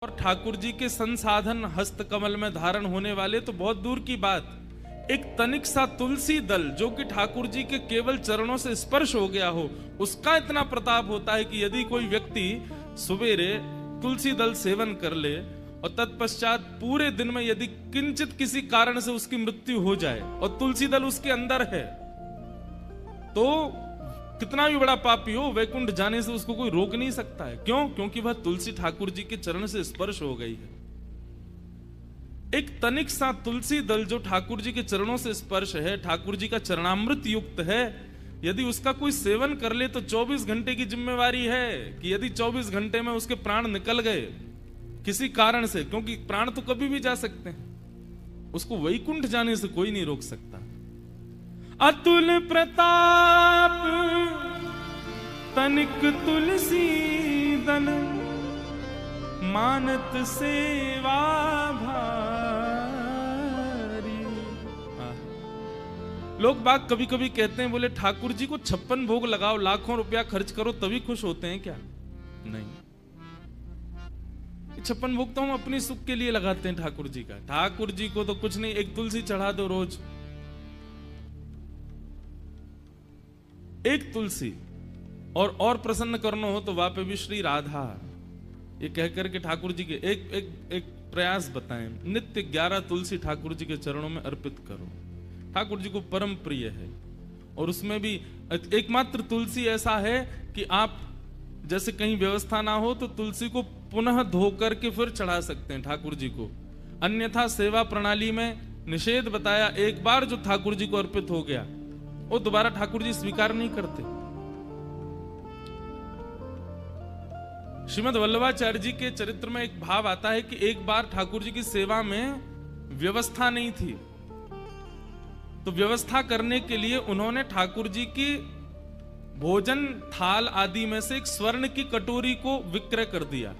और ठाकुर जी के संसाधन हस्त कमल में धारण होने वाले तो बहुत दूर की बात, एक तनिक सा तुलसी दल जो कि ठाकुर जी के केवल चरणों से स्पर्श हो गया हो, उसका इतना प्रताप होता है कि यदि कोई व्यक्ति सवेरे तुलसी दल सेवन कर ले और तत्पश्चात पूरे दिन में यदि किंचित किसी कारण से उसकी मृत्यु हो जाए और तुलसी दल उसके अंदर है, तो कितना भी बड़ा पापी हो, वैकुंठ जाने से उसको कोई रोक नहीं सकता है। क्यों? क्योंकि वह तुलसी ठाकुर जी के चरण से स्पर्श हो गई है। एक तनिक सा तुलसी दल जो ठाकुर जी के चरणों से स्पर्श है, ठाकुर जी का चरणामृत युक्त है, यदि उसका कोई सेवन कर ले तो 24 घंटे की जिम्मेवारी है कि यदि 24 घंटे में उसके प्राण निकल गए किसी कारण से, क्योंकि प्राण तो कभी भी जा सकते हैं, उसको वैकुंठ जाने से कोई नहीं रोक सकता। अतुल प्रताप तनिक तुलसी दल मानत सेवा भारी। लोग बाग कभी कभी कहते हैं, बोले ठाकुर जी को 56 भोग लगाओ, लाखों रुपया खर्च करो तभी खुश होते हैं क्या? नहीं, 56 भोग तो हम अपनी सुख के लिए लगाते हैं ठाकुर जी का। ठाकुर जी को तो कुछ नहीं, एक तुलसी चढ़ा दो रोज, एक तुलसी। और प्रसन्न करना हो तो वहां पे भी श्री राधा ये कहकर के ठाकुर जी के एक प्रयास बताएं, नित्य 11 तुलसी ठाकुर जी के चरणों में अर्पित करो। ठाकुर जी को परम प्रिय है। और उसमें भी एकमात्र तुलसी ऐसा है कि आप जैसे कहीं व्यवस्था ना हो तो तुलसी को पुनः धो करके फिर चढ़ा सकते हैं ठाकुर जी को। अन्यथा सेवा प्रणाली में निषेध बताया, एक बार जो ठाकुर जी को अर्पित हो गया वो दोबारा ठाकुर जी स्वीकार नहीं करते। श्रीमद् वल्लभाचार्य जी के चरित्र में एक भाव आता है कि एक बार ठाकुर जी की सेवा में व्यवस्था नहीं थी, तो व्यवस्था करने के लिए उन्होंने ठाकुर जी की भोजन थाल आदि में से एक स्वर्ण की कटोरी को विक्रय कर दिया।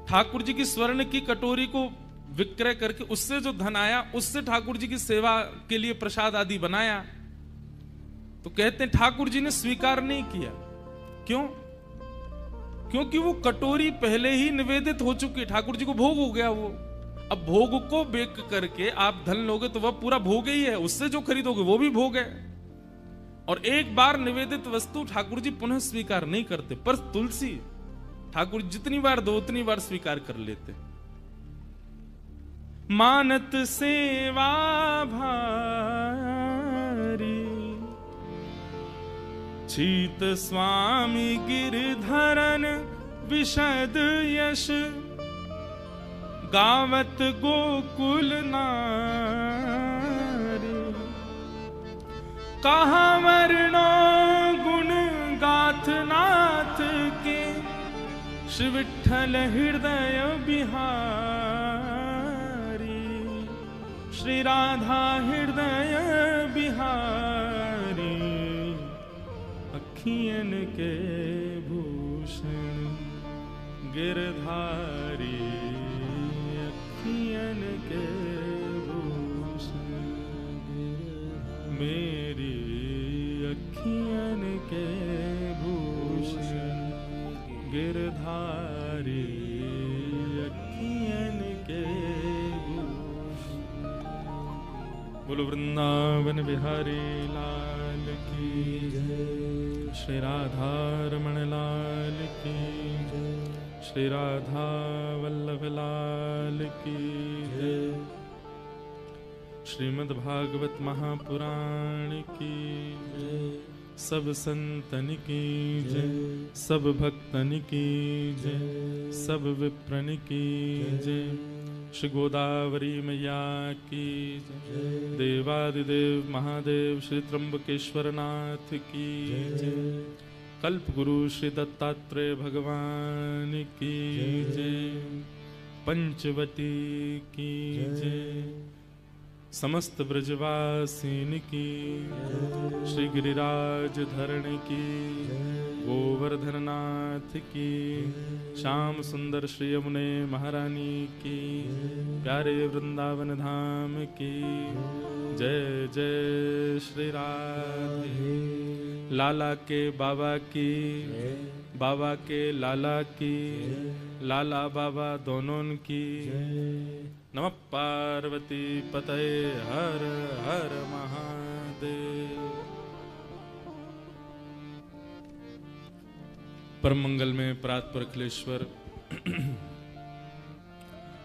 ठाकुर जी की स्वर्ण की कटोरी को विक्रय करके उससे जो धन आया उससे ठाकुर जी की सेवा के लिए प्रसाद आदि बनाया। तो कहते हैं ठाकुर जी ने स्वीकार नहीं किया। क्यों? क्योंकि वो कटोरी पहले ही निवेदित हो चुकी है, ठाकुर जी को भोग हो गया वो। अब भोग को बेक करके आप धन लोगे तो वह पूरा भोग ही है, उससे जो खरीदोगे वो भी भोग है। और एक बार निवेदित वस्तु ठाकुर जी पुनः स्वीकार नहीं करते, पर तुलसी ठाकुर जितनी बार दो उतनी बार स्वीकार कर लेते। मानत सेवा भारी चीत स्वामी गिरधरन विशद यश गावत गोकुल नारी। कहा वर्णो गुण गाथ नाथ के श्री विठ्ठल हृदय बिहारी। श्री राधा हृदय बिहारी अखियन के भूषण गिरधारी। अखियन के भूषण मेरी अखियन के भूषण गिरधारी। अखियन के भूषण। बोलो वृंदावन बिहारी लाल की जय। श्री राधा रमण लाल की जय। श्री राधा वल्लभ लाल की जय। श्रीमद् भागवत महापुराण की जय। सब संतन की जय। सब भक्तन की जय। सब विप्रन की जय। श्री गोदावरी मैया की जय। देवादिदेव महादेव श्री त्र्यंबकेश्वर नाथ की जय। कल्प गुरु श्री दत्तात्रेय भगवान की जय। पंचवटी की जय। समस्त ब्रजवासीन की श्री गिरिराज धरण की गोवर्धन नाथ की श्याम सुंदर श्री यमुने महारानी की प्यारे वृंदावन धाम की जय जय श्री राधे। लाला के बाबा की बाबा के लाला की, लाला बाबा दोनों की। नमः पार्वती पतये हर हर महादेव। परम मंगल में प्रातपर अखिलेश्वर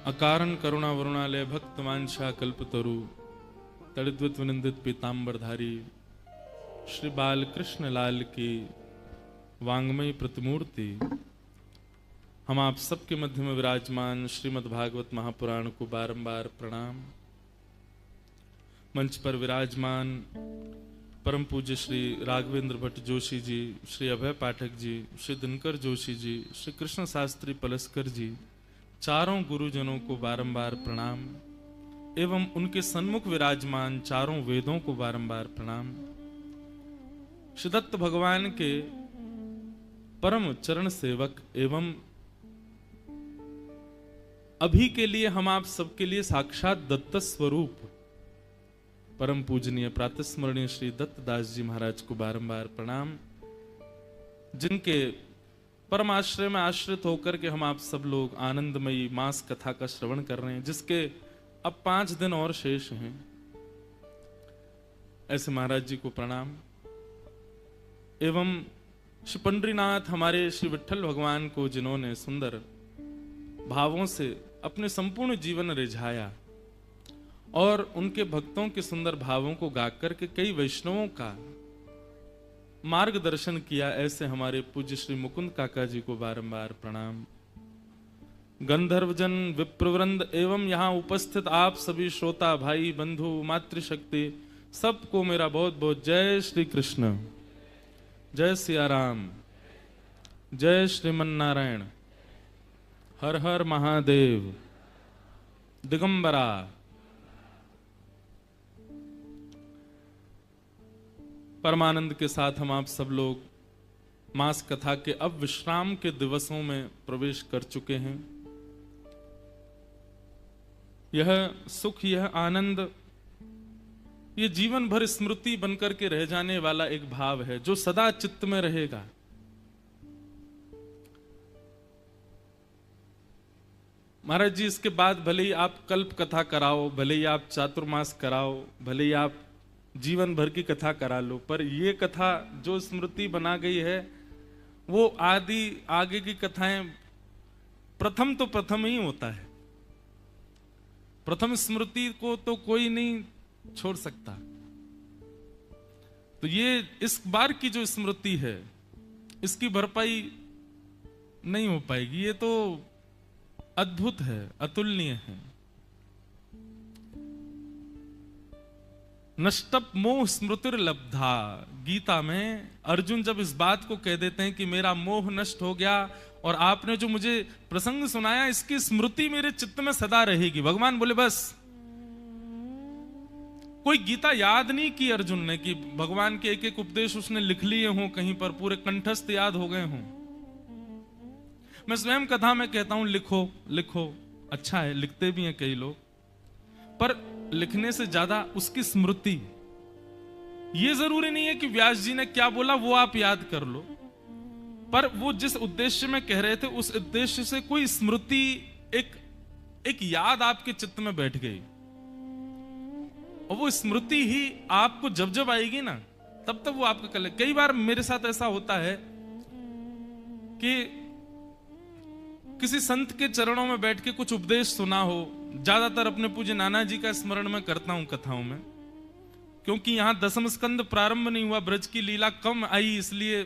अकारण करुणा वरुणालय भक्त वांछा कल्पतरु तड़िद्वत विनिंदित पीतांबरधारी श्री बाल कृष्ण लाल की वांगमयी प्रतिमूर्ति, हम आप सबके मध्य में विराजमान श्रीमद् भागवत महापुराण को बारंबार प्रणाम। मंच पर विराजमान परम पूज्य श्री राघवेंद्र भट्ट जोशी जी, श्री अभय पाठक जी, श्री दिनकर जोशी जी, श्री कृष्ण शास्त्री पलस्कर जी, चारों गुरुजनों को बारंबार प्रणाम एवं उनके सन्मुख विराजमान चारों वेदों को बारंबार प्रणाम। श्री दत्त भगवान के परम चरण सेवक एवं अभी के लिए हम आप सबके लिए साक्षात दत्त स्वरूप परम पूजनीय प्रातस्मरणीय श्री दत्तदास जी महाराज को बारंबार प्रणाम, जिनके परम आश्रय में आश्रित होकर के हम आप सब लोग आनंदमयी मास कथा का श्रवण कर रहे हैं, जिसके अब 5 दिन और शेष हैं। ऐसे महाराज जी को प्रणाम एवं श्री पंडरीनाथ हमारे श्री विट्ठल भगवान को जिन्होंने सुंदर भावों से अपने संपूर्ण जीवन रिझाया और उनके भक्तों के सुंदर भावों को गाकर के कई वैष्णवों का मार्गदर्शन किया, ऐसे हमारे पूज्य श्री मुकुंद काका जी को बारंबार प्रणाम। गंधर्वजन विप्रवृंद एवं यहाँ उपस्थित आप सभी श्रोता भाई बंधु मातृशक्ति सबको मेरा बहुत बहुत जय श्री कृष्ण, जय सिया राम, जय श्रीमन नारायण, हर हर महादेव, दिगंबरा। परमानंद के साथ हम आप सब लोग मास कथा के अब विश्राम के दिवसों में प्रवेश कर चुके हैं। यह सुख, यह आनंद, ये जीवन भर स्मृति बनकर के रह जाने वाला एक भाव है जो सदा चित्त में रहेगा। महाराज जी, इसके बाद भले ही आप कल्प कथा कराओ, भले ही आप चातुर्मास कराओ, भले ही आप जीवन भर की कथा करा लो, पर ये कथा जो स्मृति बना गई है वो आगे की कथाएं प्रथम तो प्रथम ही होता है। प्रथम स्मृति को तो कोई नहीं छोड़ सकता। तो ये इस बार की जो स्मृति है इसकी भरपाई नहीं हो पाएगी। ये तो अद्भुत है, अतुलनीय है। नष्टप मोह स्मृतिर्लब्धा, गीता में अर्जुन जब इस बात को कह देते हैं कि मेरा मोह नष्ट हो गया और आपने जो मुझे प्रसंग सुनाया इसकी स्मृति मेरे चित्त में सदा रहेगी, भगवान बोले बस। कोई गीता याद नहीं की अर्जुन ने कि भगवान के एक एक उपदेश उसने लिख लिए हों, कहीं पर पूरे कंठस्थ याद हो गए हों। मैं स्वयं कथा में कहता हूं लिखो लिखो, अच्छा है, लिखते भी हैं कई लोग, पर लिखने से ज्यादा उसकी स्मृति। ये जरूरी नहीं है कि व्यास जी ने क्या बोला वो आप याद कर लो, पर वो जिस उद्देश्य में कह रहे थे उस उद्देश्य से कोई स्मृति, एक याद आपके चित्त में बैठ गई, और वो स्मृति ही आपको जब जब आएगी ना तब तक वो आपका कल। कई बार मेरे साथ ऐसा होता है कि किसी संत के चरणों में बैठ के कुछ उपदेश सुना हो, ज्यादातर अपने पूज्य नाना जी का स्मरण में करता हूं कथाओं में, क्योंकि यहां दसम स्कंद प्रारंभ नहीं हुआ, ब्रज की लीला कम आई इसलिए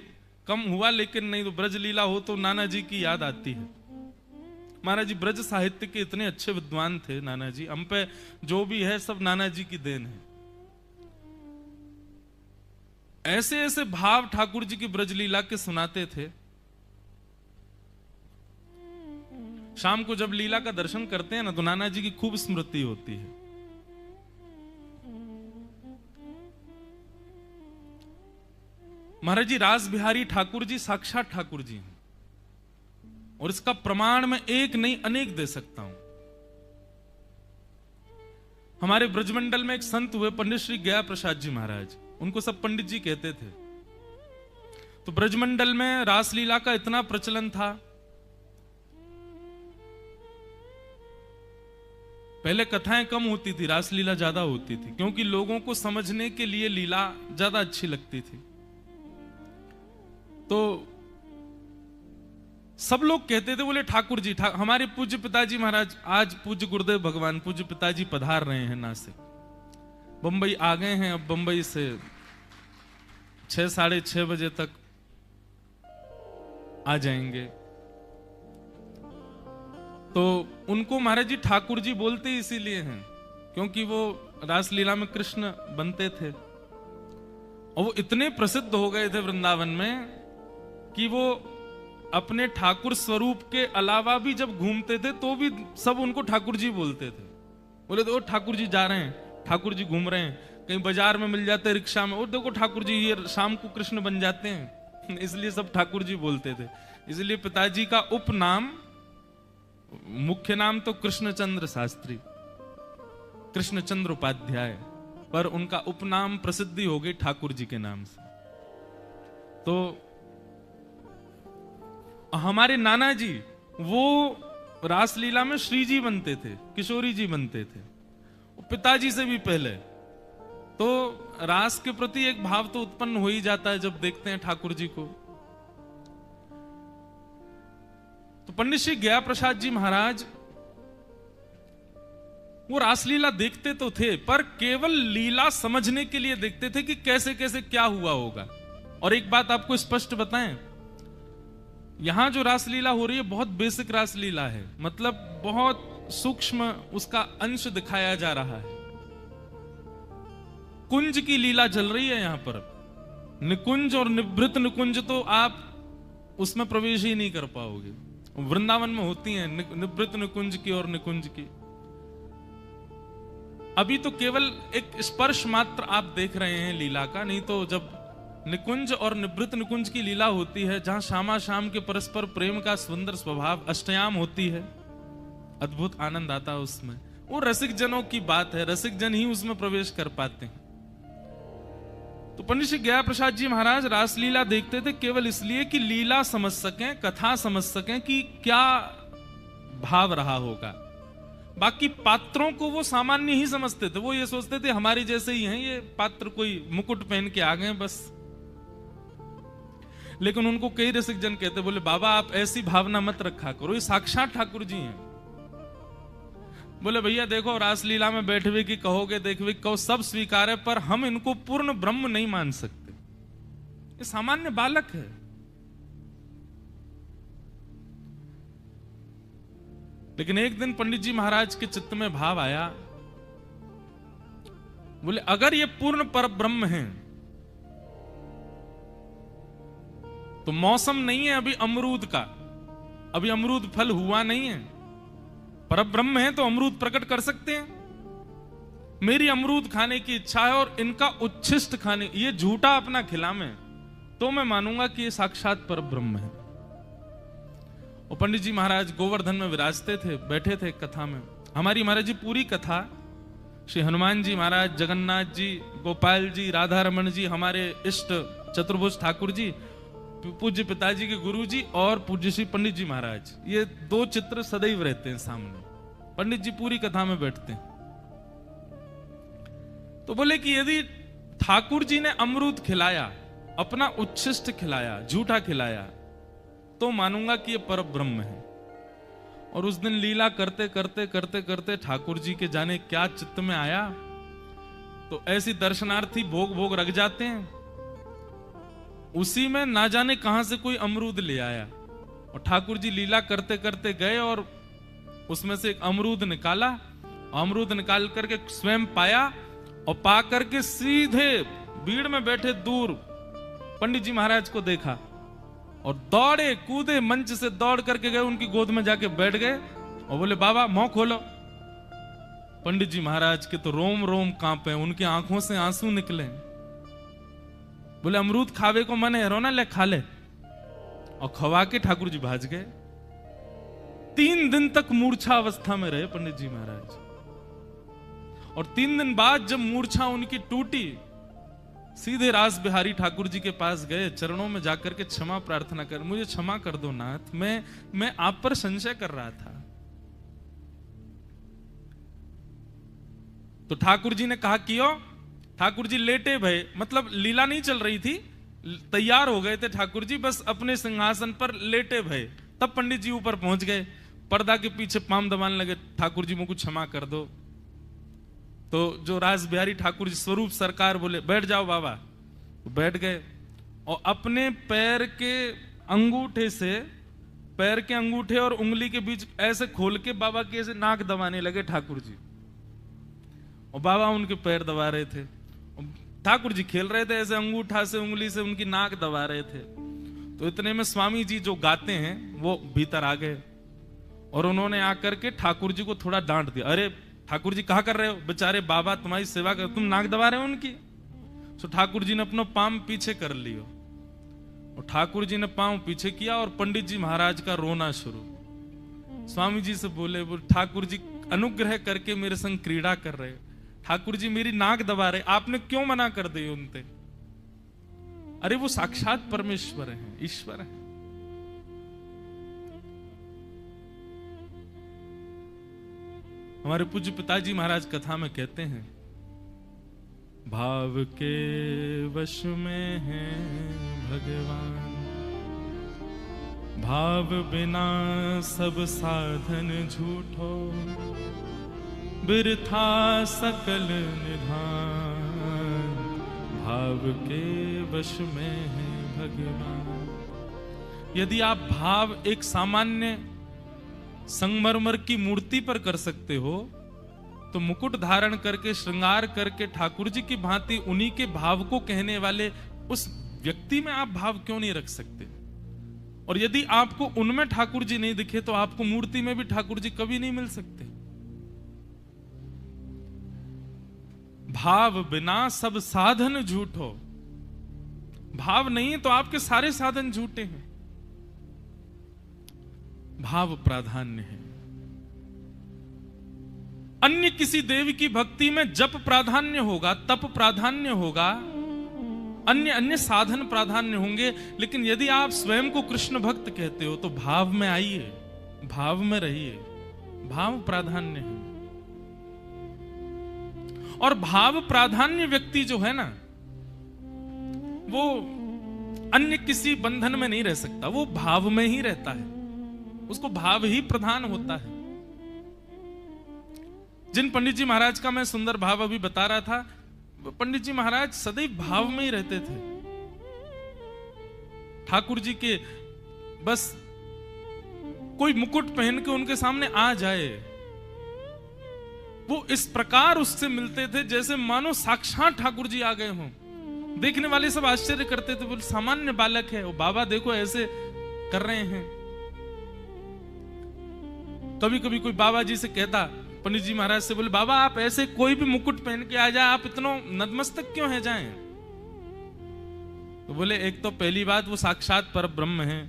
कम हुआ, लेकिन नहीं तो ब्रज लीला हो तो नाना जी की याद आती है। महाराज जी ब्रज साहित्य के इतने अच्छे विद्वान थे नाना जी, हम पे जो भी है सब नाना जी की देन है। ऐसे ऐसे भाव ठाकुर जी की ब्रज लीला के सुनाते थे। शाम को जब लीला का दर्शन करते हैं ना तो नाना जी की खूब स्मृति होती है। महाराज जी रास बिहारी ठाकुर जी साक्षात ठाकुर जी हैं, और इसका प्रमाण मैं एक नहीं अनेक दे सकता हूं। हमारे ब्रजमंडल में एक संत हुए पंडित श्री गया प्रसाद जी महाराज, उनको सब पंडित जी कहते थे। तो ब्रजमंडल में रासलीला का इतना प्रचलन था। पहले कथाएं कम होती थी, रासलीला ज्यादा होती थी, क्योंकि लोगों को समझने के लिए लीला ज्यादा अच्छी लगती थी। तो सब लोग कहते थे, बोले ठाकुर जी, हमारे पूज्य पिताजी महाराज, आज पूज्य गुरुदेव भगवान पूज्य पिताजी पधार रहे हैं नासिक, बंबई आ गए हैं। अब बंबई से 6 साढ़े 6 बजे तक आ जाएंगे। तो उनको महाराज जी ठाकुर जी बोलते इसीलिए हैं क्योंकि वो रासलीला में कृष्ण बनते थे और वो इतने प्रसिद्ध हो गए थे वृंदावन में कि वो अपने ठाकुर स्वरूप के अलावा भी जब घूमते थे तो भी सब उनको ठाकुर जी बोलते थे। बोले तो ठाकुर जी जा रहे हैं, ठाकुर जी घूम रहे हैं, कहीं बाजार में मिल जाते रिक्शा में, और देखो ठाकुर जी ये शाम को कृष्ण बन जाते हैं। इसलिए सब ठाकुर जी बोलते थे। इसलिए पिताजी का उपनाम, मुख्य नाम तो कृष्णचंद्र शास्त्री, कृष्णचंद्र उपाध्याय, पर उनका उपनाम प्रसिद्धि हो गई ठाकुर जी के नाम से। तो हमारे नाना जी वो रासलीला में श्री जी बनते थे, किशोरी जी बनते थे, पिताजी से भी पहले। तो रास के प्रति एक भाव तो उत्पन्न हो ही जाता है जब देखते हैं ठाकुर जी को। तो पंडित श्री गया प्रसाद जी महाराज वो रासलीला देखते तो थे, पर केवल लीला समझने के लिए देखते थे कि कैसे कैसे क्या हुआ होगा। और एक बात आपको स्पष्ट बताएं, यहां जो रासलीला हो रही है बहुत बेसिक रासलीला है, मतलब बहुत सूक्ष्म उसका अंश दिखाया जा रहा है। कुंज की लीला चल रही है यहां पर। निकुंज और निभृत निकुंज तो आप उसमें प्रवेश ही नहीं कर पाओगे, वृंदावन में होती हैं निभृत निकुंज की और निकुंज की। अभी तो केवल एक स्पर्श मात्र आप देख रहे हैं लीला का, नहीं तो जब निकुंज और निभृत निकुंज की लीला होती है, जहां श्यामा श्याम के परस्पर प्रेम का सुंदर स्वभाव, अष्टयाम होती है, अद्भुत आनंद आता है उसमें। वो रसिक जनों की बात है, रसिक जन ही उसमें प्रवेश कर पाते हैं। तो पंडित श्री गया प्रसाद जी महाराज रासलीला देखते थे केवल इसलिए कि लीला समझ सकें, कथा समझ सकें कि क्या भाव रहा होगा। बाकी पात्रों को वो सामान्य ही समझते थे, वो ये सोचते थे हमारे जैसे ही हैं ये पात्र, कोई मुकुट पहन के आ गए बस। लेकिन उनको कई रसिक जन कहते, बोले बाबा आप ऐसी भावना मत रखा करो, ये साक्षात ठाकुर जी हैं। बोले भैया देखो रासलीला में बैठे हुए की कहोगे, देखवे कहो, सब स्वीकार है, पर हम इनको पूर्ण ब्रह्म नहीं मान सकते, ये सामान्य बालक है। लेकिन एक दिन पंडित जी महाराज के चित्त में भाव आया, बोले अगर ये पूर्ण पर ब्रह्म है तो मौसम नहीं है अभी अमरूद का, अभी अमरूद फल हुआ नहीं है, पर ब्रह्म है तो अमरूद प्रकट कर सकते हैं। मेरी अमरूद खाने की इच्छा है और इनका उच्छिष्ट खाने, ये झूठा अपना खिलावे तो मैं मानूंगा कि ये साक्षात पर ब्रह्म है। और पंडित जी महाराज गोवर्धन में विराजते थे, बैठे थे कथा में। हमारी महाराज जी पूरी कथा श्री हनुमान जी महाराज, जगन्नाथ जी, गोपाल जी, राधा रमन जी, हमारे इष्ट चतुर्भुज ठाकुर जी, पूज्य पिताजी के गुरु जी और पूज्य श्री पंडित जी महाराज, ये दो चित्र सदैव रहते हैं सामने। पंडित जी पूरी कथा में बैठते हैं। तो बोले कि यदि ठाकुर जी ने अमरूद खिलाया, अपना उच्छिष्ट खिलाया, झूठा खिलाया, तो मानूंगा कि ये पर ब्रह्म है। और उस दिन लीला करते करते करते करते ठाकुर जी के जाने क्या चित्त में आया, तो ऐसी दर्शनार्थी भोग भोग रख जाते हैं, उसी में ना जाने कहां से कोई अमरूद ले आया और ठाकुर जी लीला करते करते गए और उसमें से एक अमरूद निकाला। अमरूद निकाल करके स्वयं पाया और पा करके सीधे भीड़ में बैठे दूर पंडित जी महाराज को देखा और दौड़े कूदे मंच से दौड़ करके गए, उनकी गोद में जाके बैठ गए और बोले बाबा मुंह खोलो। पंडित जी महाराज के तो रोम रोम कांपे, उनकी आंखों से आंसू निकले। बोले अमरूद खावे को मन है, रोना ले खा ले। और खवा के ठाकुर जी भाज गए। 3 दिन तक मूर्छा अवस्था में रहे पंडित जी महाराज। और 3 दिन बाद जब मूर्छा उनकी टूटी सीधे रास बिहारी ठाकुर जी के पास गए, चरणों में जाकर के क्षमा प्रार्थना कर, मुझे क्षमा कर दो नाथ, मैं आप पर संशय कर रहा था। तो ठाकुर जी ने कहा क्यों? ठाकुर जी लेटे भय, मतलब लीला नहीं चल रही थी, तैयार हो गए थे ठाकुर जी, बस अपने सिंहासन पर लेटे भय। तब पंडित जी ऊपर पहुंच गए, पर्दा के पीछे पाम दबाने लगे, ठाकुर जी मुझको क्षमा कर दो। तो जो रास बिहारी ठाकुर जी स्वरूप सरकार बोले बैठ जाओ बाबा, तो बैठ गए और अपने पैर के अंगूठे से, पैर के अंगूठे और उंगली के बीच ऐसे खोल के बाबा के ऐसे नाक दबाने लगे ठाकुर जी, और बाबा उनके पैर दबा रहे थे। ठाकुर जी खेल रहे थे, ऐसे अंगूठा से उंगली से उनकी नाक दबा रहे थे। तो इतने में स्वामी जी जो गाते हैं वो भीतर आ गए और उन्होंने आकर के ठाकुर जी को थोड़ा डांट दिया, अरे ठाकुर जी कहा कर रहे हो, बेचारे बाबा तुम्हारी सेवा कर, तुम नाक दबा रहे हो उनकी। तो ठाकुर जी ने अपना पांव पीछे कर लियो और ठाकुर जी ने पांव पीछे किया और पंडित जी महाराज का रोना शुरू। स्वामी जी से बोले ठाकुर जी अनुग्रह करके मेरे संग क्रीड़ा कर रहे, ठाकुर जी मेरी नाक दबा रहे, आपने क्यों मना कर दी उनसे? अरे वो साक्षात परमेश्वर हैं, ईश्वर हैं। हमारे पूज्य पिताजी महाराज कथा में कहते हैं, भाव के वश में है भगवान, भाव बिना सब साधन झूठो, बिरथा सकल निधान, भाव के वश में है भगवान। यदि आप भाव एक सामान्य संगमरमर की मूर्ति पर कर सकते हो, तो मुकुट धारण करके श्रृंगार करके ठाकुर जी की भांति उन्हीं के भाव को कहने वाले उस व्यक्ति में आप भाव क्यों नहीं रख सकते? और यदि आपको उनमें ठाकुर जी नहीं दिखे तो आपको मूर्ति में भी ठाकुर जी कभी नहीं मिल सकते। भाव बिना सब साधन झूठो, भाव नहीं है तो आपके सारे साधन झूठे हैं। भाव प्राधान्य है। अन्य किसी देवी की भक्ति में जप प्राधान्य होगा, तप प्राधान्य होगा, अन्य अन्य साधन प्राधान्य होंगे, लेकिन यदि आप स्वयं को कृष्ण भक्त कहते हो तो भाव में आइए, भाव में रहिए, भाव प्राधान्य है। और भाव प्राधान्य व्यक्ति जो है ना, वो अन्य किसी बंधन में नहीं रह सकता, वो भाव में ही रहता है, उसको भाव ही प्रधान होता है। जिन पंडित जी महाराज का मैं सुंदर भाव अभी बता रहा था, पंडित जी महाराज सदैव भाव में ही रहते थे। ठाकुर जी के बस कोई मुकुट पहन के उनके सामने आ जाए, वो इस प्रकार उससे मिलते थे जैसे मानो साक्षात ठाकुर जी आ गए हों। देखने वाले सब आश्चर्य करते थे, बोले सामान्य बालक है, वो बाबा देखो ऐसे कर रहे हैं। कभी कभी कोई बाबा जी से कहता, पंडित जी महाराज से, बोले बाबा आप ऐसे कोई भी मुकुट पहन के आ जाए, आप इतना नतमस्तक क्यों है जाएं? तो बोले एक तो पहली बात वो साक्षात पर ब्रह्म है,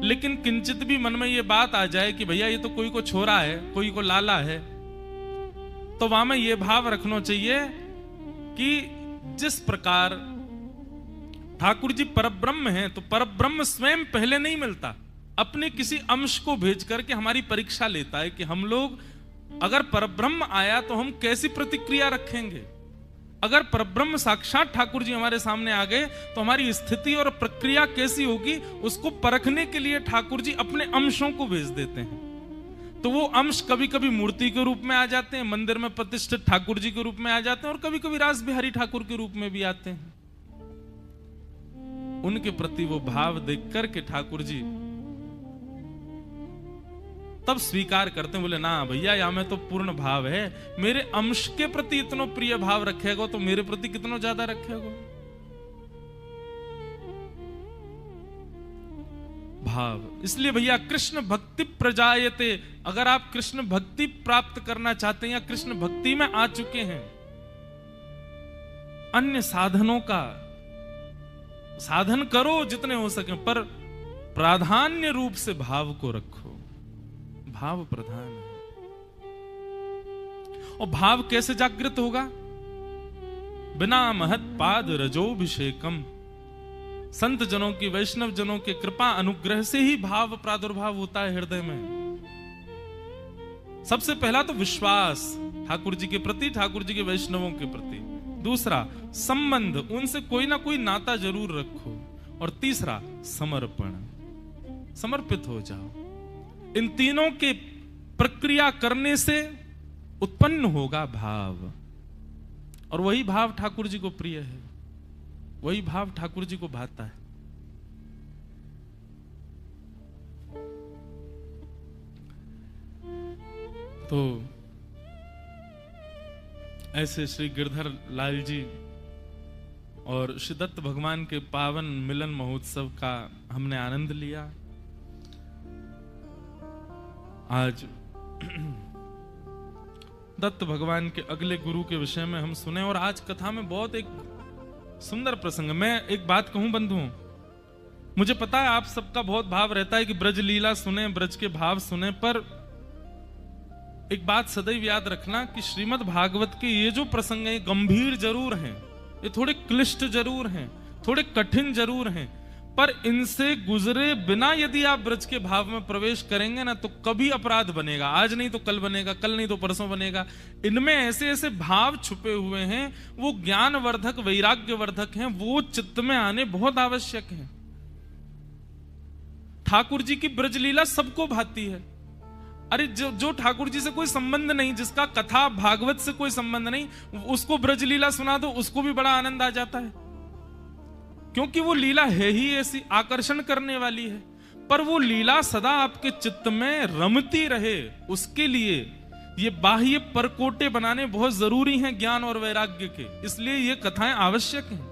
लेकिन किंचित भी मन में ये बात आ जाए कि भैया ये तो कोई को छोरा है, कोई को लाला है, तो वहां में ये भाव रखना चाहिए कि जिस प्रकार ठाकुर जी परब्रह्म हैं, तो परब्रह्म स्वयं पहले नहीं मिलता, अपने किसी अंश को भेज करके हमारी परीक्षा लेता है कि हम लोग अगर परब्रह्म आया तो हम कैसी प्रतिक्रिया रखेंगे। अगर परब्रह्म साक्षात ठाकुर जी हमारे सामने आ गए तो हमारी स्थिति और प्रक्रिया कैसी होगी, उसको परखने के लिए ठाकुर जी अपने अंशों को भेज देते हैं। तो वो अंश कभी कभी मूर्ति के रूप में आ जाते हैं, मंदिर में प्रतिष्ठित ठाकुर जी के रूप में आ जाते हैं, और कभी कभी रास बिहारी ठाकुर के रूप में भी आते हैं। उनके प्रति वो भाव देख करके ठाकुर जी तब स्वीकार करते हैं, बोले ना भैया या में तो पूर्ण भाव है, मेरे अंश के प्रति इतना प्रिय भाव रखेगा तो मेरे प्रति कितना ज्यादा रखेगा। भाव, इसलिए भैया कृष्ण भक्ति प्रजायते, अगर आप कृष्ण भक्ति प्राप्त करना चाहते हैं या कृष्ण भक्ति में आ चुके हैं, अन्य साधनों का साधन करो जितने हो सके, पर प्राधान्य रूप से भाव को रखो। भाव प्रधान है। और भाव कैसे जागृत होगा? बिना महत पाद रजोभिषेकम। संत जनों की, वैष्णव जनों के कृपा अनुग्रह से ही भाव प्रादुर्भाव होता है हृदय में। सबसे पहला तो विश्वास ठाकुर जी के प्रति, ठाकुर जी के वैष्णवों के प्रति। दूसरा संबंध, उनसे कोई ना कोई नाता जरूर रखो। और तीसरा समर्पण, समर्पित हो जाओ। इन तीनों के प्रक्रिया करने से उत्पन्न होगा भाव, और वही भाव ठाकुर जी को प्रिय है, वही भाव ठाकुर जी को भाता है। तो ऐसे श्री गिरधर लाल जी और श्री दत्त भगवान के पावन मिलन महोत्सव का हमने आनंद लिया। आज दत्त भगवान के अगले गुरु के विषय में हम सुने, और आज कथा में बहुत एक सुंदर प्रसंग। मैं एक बात कहूं बंधुओं, मुझे पता है आप सबका बहुत भाव रहता है कि ब्रज लीला सुने, ब्रज के भाव सुने, पर एक बात सदैव याद रखना कि श्रीमद् भागवत के ये जो प्रसंग है गंभीर जरूर हैं, ये थोड़े क्लिष्ट जरूर हैं, थोड़े कठिन जरूर हैं, पर इनसे गुजरे बिना यदि आप ब्रज के भाव में प्रवेश करेंगे ना, तो कभी अपराध बनेगा। आज नहीं तो कल बनेगा, कल नहीं तो परसों बनेगा। इनमें ऐसे ऐसे भाव छुपे हुए हैं, वो ज्ञानवर्धक, वैराग्यवर्धक हैं, वो चित्त में आने बहुत आवश्यक हैं। ठाकुर जी की ब्रज लीला सबको भाती है। अरे जो ठाकुर जी से कोई संबंध नहीं, जिसका कथा भागवत से कोई संबंध नहीं, उसको ब्रज लीला सुना दो, उसको भी बड़ा आनंद आ जाता है, क्योंकि वो लीला है ही ऐसी, आकर्षण करने वाली है। पर वो लीला सदा आपके चित्त में रमती रहे, उसके लिए ये बाह्य परकोटे बनाने बहुत जरूरी हैं ज्ञान और वैराग्य के। इसलिए ये कथाएं आवश्यक हैं।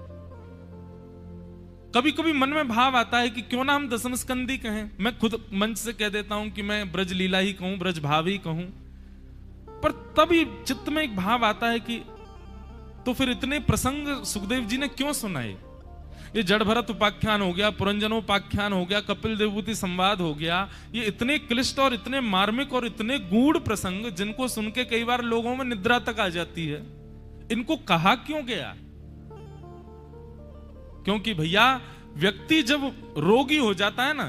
कभी कभी मन में भाव आता है कि क्यों ना हम दशम स्कंदी कहें। मैं खुद मंच से कह देता हूं कि मैं ब्रज लीला ही कहूं, ब्रज भाव ही कहूं, पर तभी चित्त में एक भाव आता है कि तो फिर इतने प्रसंग सुखदेव जी ने क्यों सुनाए। ये जड़ भरत उपाख्यान हो गया, पुरंजनोपाख्यान हो गया, कपिल देवभूति संवाद हो गया, ये इतने क्लिष्ट और इतने मार्मिक और इतने गूढ़ प्रसंग, जिनको सुन के कई बार लोगों में निद्रा तक आ जाती है, इनको कहा क्यों गया? क्योंकि भैया व्यक्ति जब रोगी हो जाता है ना,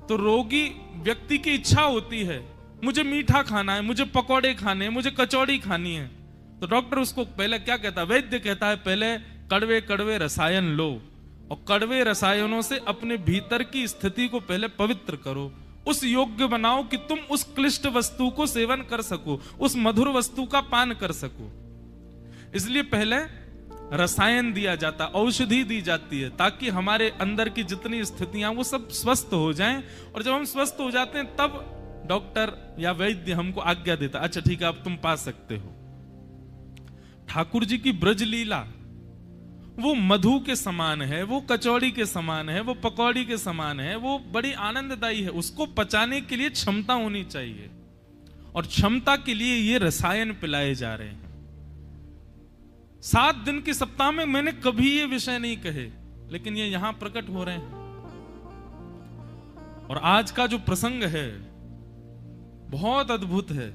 तो रोगी व्यक्ति की इच्छा होती है, मुझे मीठा खाना है, मुझे पकौड़े खाने हैं, मुझे कचौड़ी खानी है। तो डॉक्टर उसको पहले क्या कहता है, वैद्य कहता है पहले कड़वे कड़वे रसायन लो, और कड़वे रसायनों से अपने भीतर की स्थिति को पहले पवित्र करो, उस योग्य बनाओ कि तुम उस क्लिष्ट वस्तु को सेवन कर सको, उस मधुर वस्तु का पान कर सको। इसलिए पहले रसायन दिया जाता, औषधि दी जाती है, ताकि हमारे अंदर की जितनी स्थितियां वो सब स्वस्थ हो जाएं। और जब हम स्वस्थ हो जाते हैं तब डॉक्टर या वैद्य हमको आज्ञा देता, अच्छा ठीक है अब तुम पा सकते हो। ठाकुर जी की ब्रज लीला वो मधु के समान है, वो कचौड़ी के समान है, वो पकौड़ी के समान है, वो बड़ी आनंददायी है। उसको पचाने के लिए क्षमता होनी चाहिए, और क्षमता के लिए ये रसायन पिलाए जा रहे हैं। 7 दिन के सप्ताह में मैंने कभी ये विषय नहीं कहे, लेकिन ये यहां प्रकट हो रहे हैं। और आज का जो प्रसंग है बहुत अद्भुत है,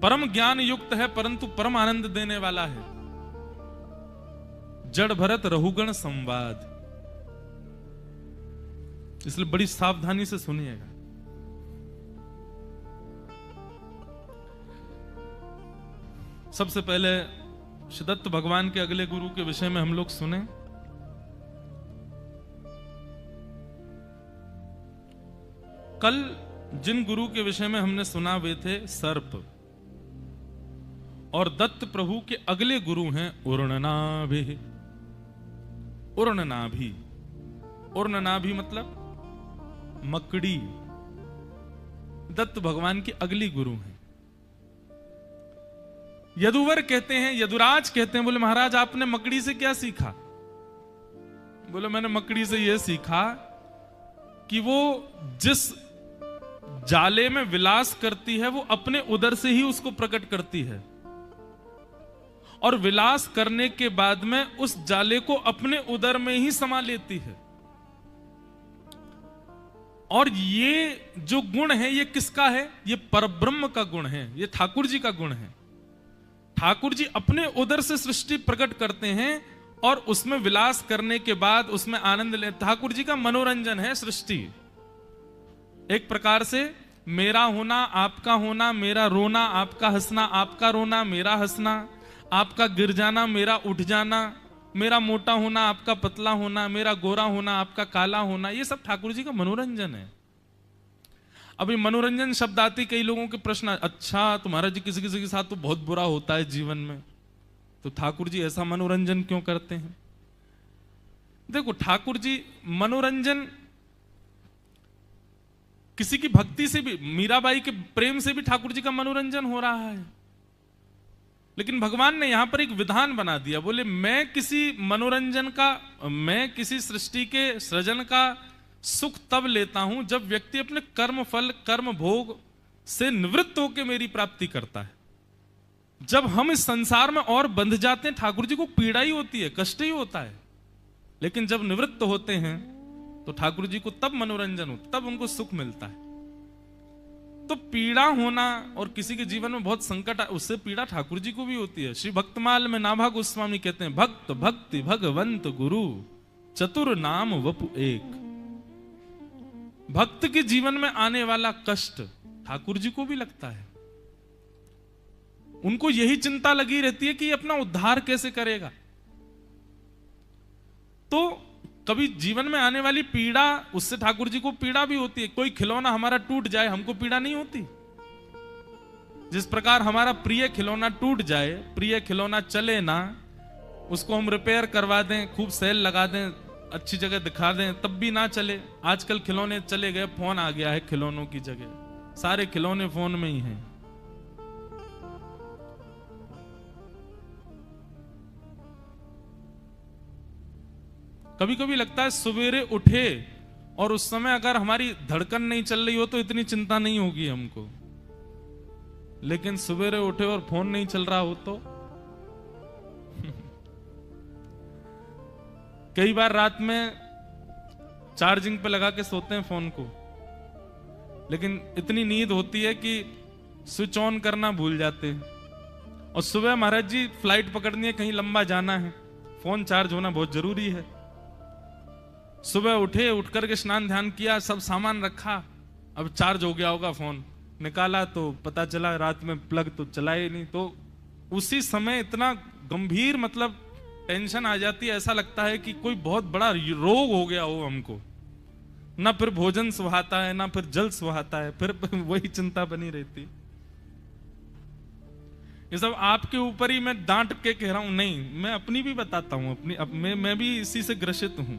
परम ज्ञान युक्त है, परंतु परम आनंद देने वाला है। जड़ भरत रहुगण संवाद, इसलिए बड़ी सावधानी से सुनिएगा। सबसे पहले श्री दत्त भगवान के अगले गुरु के विषय में हम लोग सुने। कल जिन गुरु के विषय में हमने सुना वे थे सर्प, और दत्त प्रभु के अगले गुरु हैं उर्णनाभि। उर्णनाभि, उर्णनाभि मतलब मकड़ी। दत्त भगवान की अगली गुरु हैं। यदुवर कहते हैं, यदुराज कहते हैं, बोले महाराज आपने मकड़ी से क्या सीखा? बोले मैंने मकड़ी से यह सीखा कि वो जिस जाले में विलास करती है वो अपने उदर से ही उसको प्रकट करती है, और विलास करने के बाद में उस जाले को अपने उदर में ही समा लेती है। और ये जो गुण है ये किसका है? ये परब्रह्म का गुण है, ये ठाकुर जी का गुण है। ठाकुर जी अपने उदर से सृष्टि प्रकट करते हैं और उसमें विलास करने के बाद उसमें आनंद ले। ठाकुर जी का मनोरंजन है सृष्टि। एक प्रकार से मेरा होना, आपका होना, मेरा रोना, आपका हंसना, आपका रोना, मेरा हंसना, आपका गिर जाना, मेरा उठ जाना, मेरा मोटा होना, आपका पतला होना, मेरा गोरा होना, आपका काला होना, ये सब ठाकुर जी का मनोरंजन है। अभी मनोरंजन शब्द आते कई लोगों के प्रश्न, अच्छा तुम्हारा जी किसी किसी के साथ तो बहुत बुरा होता है जीवन में, तो ठाकुर जी ऐसा मनोरंजन क्यों करते हैं? देखो ठाकुर जी मनोरंजन किसी की भक्ति से भी, मीराबाई के प्रेम से भी ठाकुर जी का मनोरंजन हो रहा है। लेकिन भगवान ने यहां पर एक विधान बना दिया, बोले मैं किसी मनोरंजन का, मैं किसी सृष्टि के सृजन का सुख तब लेता हूं जब व्यक्ति अपने कर्म फल, कर्म भोग से निवृत्त होकर मेरी प्राप्ति करता है। जब हम इस संसार में और बंध जाते हैं, ठाकुर जी को पीड़ा ही होती है, कष्ट ही होता है। लेकिन जब निवृत्त होते हैं तो ठाकुर जी को तब मनोरंजन होता, तब उनको सुख मिलता है। तो पीड़ा होना और किसी के जीवन में बहुत संकट, उससे पीड़ा ठाकुर जी को भी होती है। श्री भक्तमाल में नाभा गोस्वामी कहते हैं, भक्त भक्ति भगवंत गुरु चतुर नाम वपु एक। भक्त के जीवन में आने वाला कष्ट ठाकुर जी को भी लगता है। उनको यही चिंता लगी रहती है कि अपना उद्धार कैसे करेगा। तो कभी जीवन में आने वाली पीड़ा, उससे ठाकुर जी को पीड़ा भी होती है। कोई खिलौना हमारा टूट जाए, हमको पीड़ा नहीं होती? जिस प्रकार हमारा प्रिय खिलौना टूट जाए, प्रिय खिलौना चले ना, उसको हम रिपेयर करवा दें, खूब सेल लगा दें, अच्छी जगह दिखा दें, तब भी ना चले। आजकल खिलौने चले गए, फोन आ गया है खिलौनों की जगह, सारे खिलौने फोन में ही हैं। कभी कभी लगता है सवेरे उठे और उस समय अगर हमारी धड़कन नहीं चल रही हो तो इतनी चिंता नहीं होगी हमको, लेकिन सवेरे उठे और फोन नहीं चल रहा हो तो कई बार रात में चार्जिंग पे लगा के सोते हैं फोन को, लेकिन इतनी नींद होती है कि स्विच ऑन करना भूल जाते हैं। और सुबह महाराज जी फ्लाइट पकड़नी है, कहीं लंबा जाना है, फोन चार्ज होना बहुत जरूरी है। सुबह उठे, उठ करके स्नान ध्यान किया, सब सामान रखा, अब चार्ज हो गया होगा, फोन निकाला तो पता चला रात में प्लग तो चला ही नहीं। तो उसी समय इतना गंभीर मतलब टेंशन आ जाती है, ऐसा लगता है कि कोई बहुत बड़ा रोग हो गया हो हमको। ना फिर भोजन सुहाता है, ना फिर जल सुहाता है, फिर वही चिंता बनी रहती। ये सब आपके ऊपर ही मैं डांट के कह रहा हूं, नहीं, मैं अपनी भी बताता हूं, अपनी मैं भी इसी से ग्रसित हूं।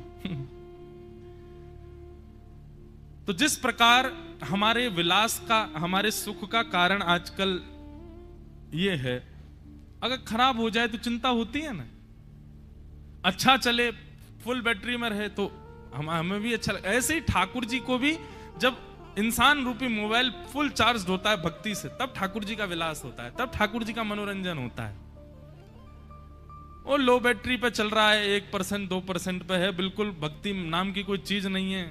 तो जिस प्रकार हमारे विलास का, हमारे सुख का कारण आजकल ये है, अगर खराब हो जाए तो चिंता होती है ना। अच्छा चले, फुल बैटरी में रहे तो हमें भी अच्छा लगे। ऐसे ही ठाकुर जी को भी जब इंसान रूपी मोबाइल फुल चार्ज होता है भक्ति से, तब ठाकुर जी का विलास होता है, तब ठाकुर जी का मनोरंजन होता है। वो लो बैटरी पे चल रहा है, 1% 2% पे है, बिल्कुल भक्ति नाम की कोई चीज नहीं है,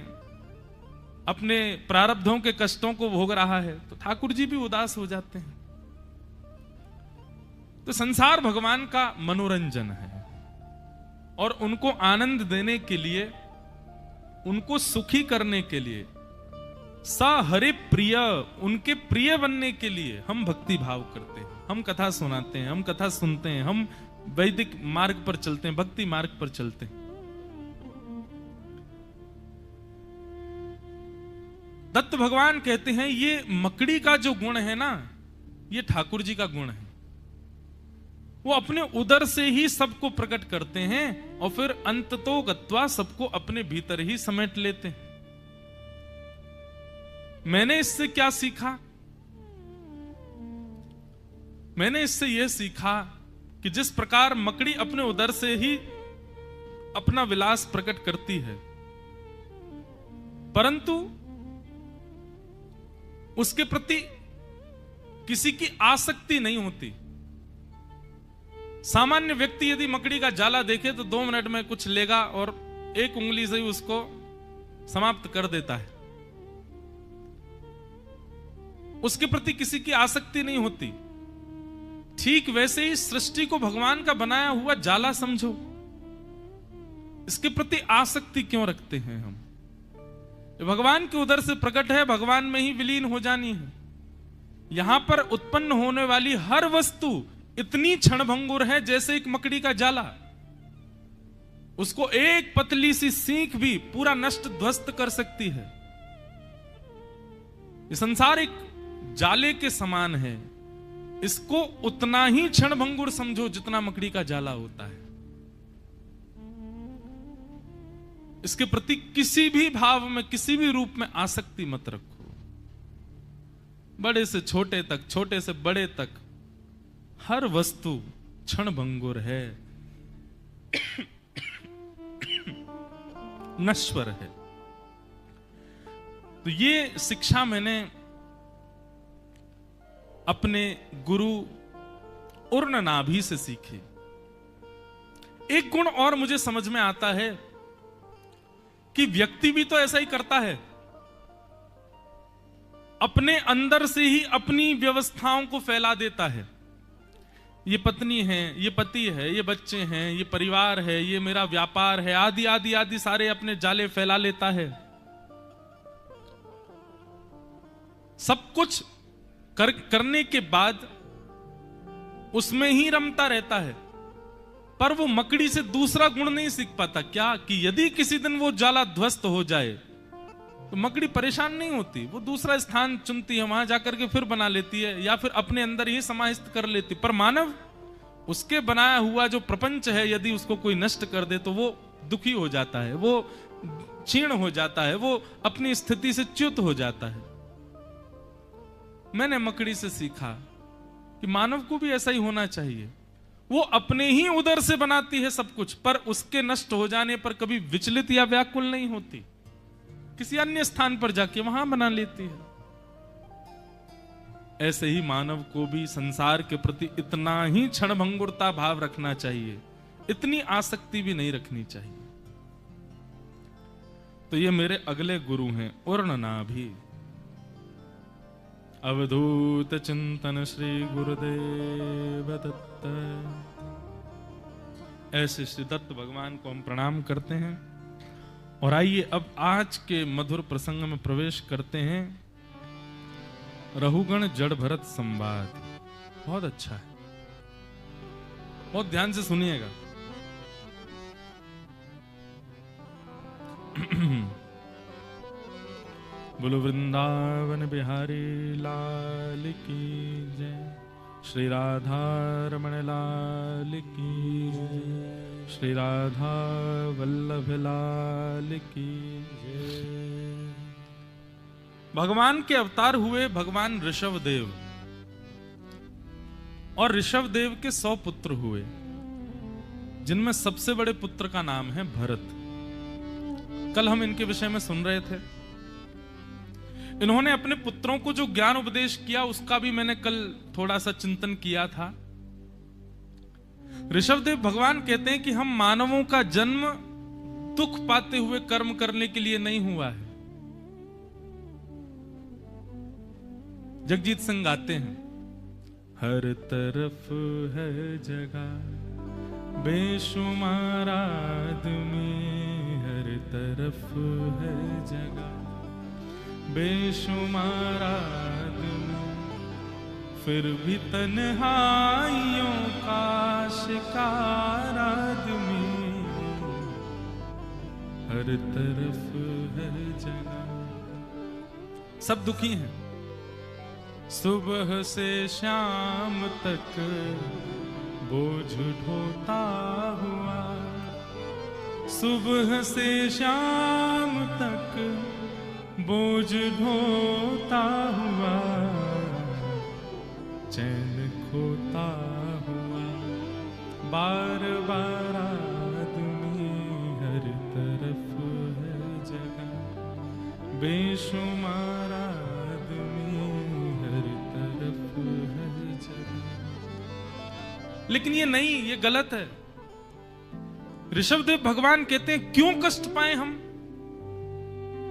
अपने प्रारब्धों के कष्टों को भोग रहा है, तो ठाकुर जी भी उदास हो जाते हैं। तो संसार भगवान का मनोरंजन है और उनको आनंद देने के लिए, उनको सुखी करने के लिए, सा हरे प्रिय, उनके प्रिय बनने के लिए हम भक्ति भाव करते हैं, हम कथा सुनाते हैं, हम कथा सुनते हैं, हम वैदिक मार्ग पर चलते हैं, भक्ति मार्ग पर चलते हैं। दत्त भगवान कहते हैं ये मकड़ी का जो गुण है ना, ये ठाकुर जी का गुण है। वो अपने उदर से ही सबको प्रकट करते हैं और फिर अंततो गत्वा सबको अपने भीतर ही समेट लेते हैं। मैंने इससे क्या सीखा? मैंने इससे यह सीखा कि जिस प्रकार मकड़ी अपने उदर से ही अपना विलास प्रकट करती है, परंतु उसके प्रति किसी की आसक्ति नहीं होती। सामान्य व्यक्ति यदि मकड़ी का जाला देखे तो 2 मिनट में कुछ लेगा और 1 उंगली से ही उसको समाप्त कर देता है, उसके प्रति किसी की आसक्ति नहीं होती। ठीक वैसे ही सृष्टि को भगवान का बनाया हुआ जाला समझो। इसके प्रति आसक्ति क्यों रखते हैं हम? भगवान के उदर से प्रकट है, भगवान में ही विलीन हो जानी है। यहां पर उत्पन्न होने वाली हर वस्तु इतनी क्षणभंगुर है जैसे एक मकड़ी का जाला। उसको एक पतली सी सीख भी पूरा नष्ट ध्वस्त कर सकती है। ये संसार एक जाले के समान है, इसको उतना ही क्षणभंगुर समझो जितना मकड़ी का जाला होता है। इसके प्रति किसी भी भाव में, किसी भी रूप में आसक्ति मत रखो। बड़े से छोटे तक, छोटे से बड़े तक हर वस्तु क्षणभंगुर है, नश्वर है। तो ये शिक्षा मैंने अपने गुरु उर्णनाभि से सीखी। एक गुण और मुझे समझ में आता है कि व्यक्ति भी तो ऐसा ही करता है, अपने अंदर से ही अपनी व्यवस्थाओं को फैला देता है। ये पत्नी है, ये पति है, ये बच्चे हैं, ये परिवार है, ये मेरा व्यापार है, आदि आदि आदि सारे अपने जाले फैला लेता है। सब कुछ करने के बाद उसमें ही रमता रहता है, पर वो मकड़ी से दूसरा गुण नहीं सीख पाता। क्या कि यदि किसी दिन वो जाला ध्वस्त हो जाए तो मकड़ी परेशान नहीं होती, वो दूसरा स्थान चुनती है, वहां जाकर के फिर बना लेती है या फिर अपने अंदर ही समाहित कर लेती। पर मानव, उसके बनाया हुआ जो प्रपंच है, यदि उसको कोई नष्ट कर दे तो वो दुखी हो जाता है, वो क्षीण हो जाता है, वो अपनी स्थिति से च्युत हो जाता है। मैंने मकड़ी से सीखा कि मानव को भी ऐसा ही होना चाहिए। वो अपने ही उदर से बनाती है सब कुछ, पर उसके नष्ट हो जाने पर कभी विचलित या व्याकुल नहीं होती, किसी अन्य स्थान पर जाके वहां बना लेती है। ऐसे ही मानव को भी संसार के प्रति इतना ही क्षणभंगुरता भाव रखना चाहिए, इतनी आसक्ति भी नहीं रखनी चाहिए। तो ये मेरे अगले गुरु हैं उर्णनाभि। अवधूत चिंतन श्री गुरुदेव दत्त। ऐसे श्री दत्त भगवान को हम प्रणाम करते हैं। और आइए अब आज के मधुर प्रसंग में प्रवेश करते हैं। रहुगण जड़ भरत संवाद बहुत अच्छा है, बहुत ध्यान से सुनिएगा। बोलो वृंदावन बिहारी लाल की जय, श्री राधा रमण लाल की जय, श्री राधा वल्लभ लाल की जय। भगवान के अवतार हुए भगवान ऋषभ देव, और ऋषभ देव के 100 पुत्र हुए, जिनमें सबसे बड़े पुत्र का नाम है भरत। कल हम इनके विषय में सुन रहे थे। इन्होंने अपने पुत्रों को जो ज्ञान उपदेश किया उसका भी मैंने कल थोड़ा सा चिंतन किया था। ऋषभदेव भगवान कहते हैं कि हम मानवों का जन्म दुख पाते हुए कर्म करने के लिए नहीं हुआ है। जगजीत सिंह गाते हैं, हर तरफ है जगह बेशुमार आदमी, हर तरफ है जगह बेशुमार आदमी, फिर भी तन्हाइयों का शिकार आदमी, हर तरफ हर जगह। सब दुखी हैं। सुबह से शाम तक बोझ ढोता हुआ, सुबह से शाम तक बोझ ढोता हुआ, चैन खोता हुआ, बार बार आदमी, हर तरफ है जगह बेशुमार आदमी, हर तरफ है जगह। लेकिन ये नहीं, ये गलत है। ऋषभदेव भगवान कहते हैं क्यों कष्ट पाए हम।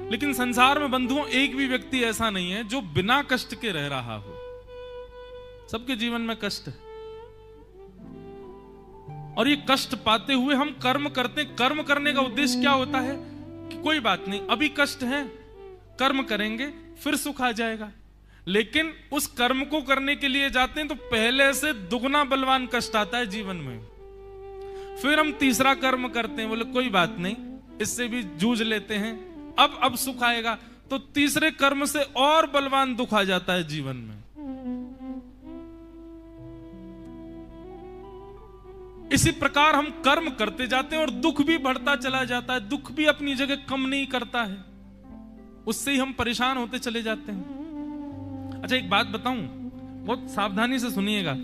लेकिन संसार में बंधुओं एक भी व्यक्ति ऐसा नहीं है जो बिना कष्ट के रह रहा हो। सबके जीवन में कष्ट है। और ये कष्ट पाते हुए हम कर्म करते हैं। कर्म करने का उद्देश्य क्या होता है कि कोई बात नहीं, अभी कष्ट है, कर्म करेंगे फिर सुख आ जाएगा। लेकिन उस कर्म को करने के लिए जाते हैं तो पहले से दुगना बलवान कष्ट आता है जीवन में। फिर हम तीसरा कर्म करते हैं, बोले कोई बात नहीं, इससे भी जूझ लेते हैं, अब सुख आएगा। तो तीसरे कर्म से और बलवान दुख आ जाता है जीवन में। इसी प्रकार हम कर्म करते जाते हैं और दुख भी बढ़ता चला जाता है। दुख भी अपनी जगह कम नहीं करता है, उससे ही हम परेशान होते चले जाते हैं। अच्छा, एक बात बताऊं, बहुत सावधानी से सुनिएगा।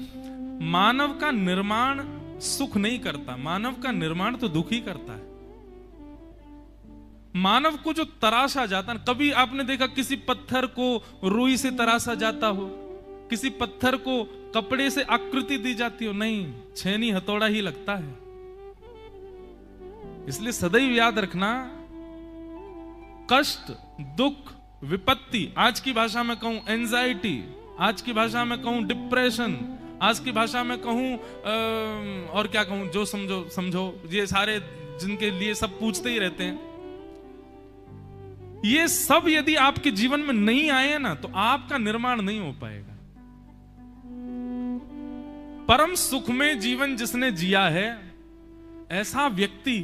मानव का निर्माण सुख नहीं करता, मानव का निर्माण तो दुख ही करता है। मानव को जो तराशा जाता है, कभी आपने देखा किसी पत्थर को रुई से तराशा जाता हो, किसी पत्थर को कपड़े से आकृति दी जाती हो? नहीं, छेनी हथौड़ा ही लगता है। इसलिए सदैव याद रखना, कष्ट, दुख, विपत्ति, आज की भाषा में कहूं एंजाइटी, आज की भाषा में कहूं डिप्रेशन, आज की भाषा में कहूं और क्या कहूं, जो समझो समझो, ये सारे जिनके लिए सब पूछते ही रहते हैं, ये सब यदि आपके जीवन में नहीं आए ना तो आपका निर्माण नहीं हो पाएगा। परम सुख में जीवन जिसने जिया है, ऐसा व्यक्ति